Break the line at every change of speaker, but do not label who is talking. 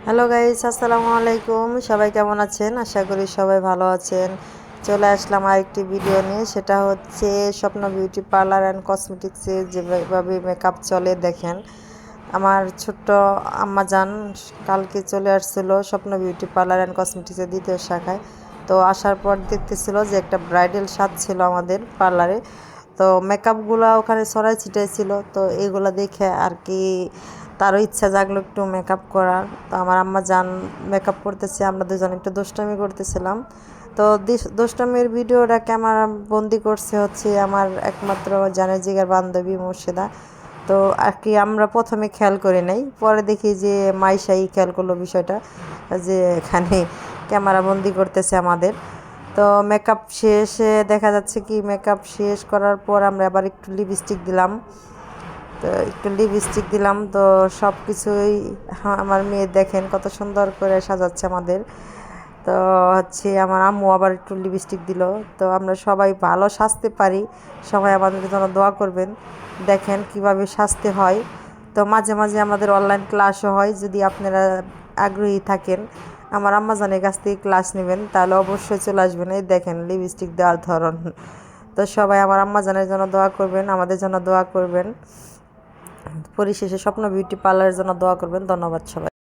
Hello guys, আসসালামু আলাইকুম। সবাই কেমন আছেন? আশা করি সবাই ভালো আছেন। চলে আসলাম আরেকটি ভিডিও নিয়ে। সেটা হচ্ছে স্বপ্ন বিউটি পার্লার অ্যান্ড কসমেটিক্সে যেভাবে মেকআপ চলে দেখেন। আমার ছোট্ট আম্মাজান কালকে চলে আসছিলো স্বপ্ন বিউটি পার্লার অ্যান্ড কসমেটিক্সের দ্বিতীয় শাখায়। তো আসার পর দেখতেছিল যে একটা ব্রাইডাল সাজ ছিল আমাদের পার্লারে। তো মেকআপগুলো ওখানে ছড়াই ছিটাই ছিল। তো এগুলো দেখে আর কি তারও ইচ্ছা জাগলো একটু মেকআপ করার। তো আমার আম্মা জান মেকআপ করতেছে, আমরা দুজন একটু দুষ্টামি করতেছিলাম। তো দুষ্টামির ভিডিওটা ক্যামেরা বন্দি করছে হচ্ছে আমার একমাত্র জানের জিগার বান্ধবী মুর্শিদা। তো আর কি আমরা প্রথমে খেয়াল করি নাই, পরে দেখি যে মাইশাই খেয়াল করলো বিষয়টা, যে এখানে ক্যামেরা বন্দি করতেছে আমাদের। তো মেকআপ শেষে দেখা যাচ্ছে কি মেকআপ শেষ করার পর আমরা আবার একটু লিপস্টিক দিলাম। তো একটু লিপস্টিক দিলাম, তো সব কিছুই আমার মেয়ে দেখেন কত সুন্দর করে সাজাচ্ছে আমাদের। তো হচ্ছে আমার আম্মু আবার একটু লিপস্টিক দিল। তো আমরা সবাই ভালো সাজতে পারি, সবাই আমাদের জন্য দোয়া করবেন। দেখেন কিভাবে সাজতে হয়। তো মাঝে মাঝে আমাদের অনলাইন ক্লাসও হয়, যদি আপনারা আগ্রহী থাকেন আমার আম্মাজানের কাছ থেকে ক্লাস নেবেন তাহলে অবশ্যই চলে আসবেন। এই দেখেন লিপস্টিক দেওয়ার ধরন। তো সবাই আমার আম্মাজানের জন্য দোয়া করবেন, আমাদের জন্য দোয়া করবেন। পরিশেষে স্বপ্ন বিউটি পার্লারের জন্য দোয়া করবেন। ধন্যবাদ সবাই।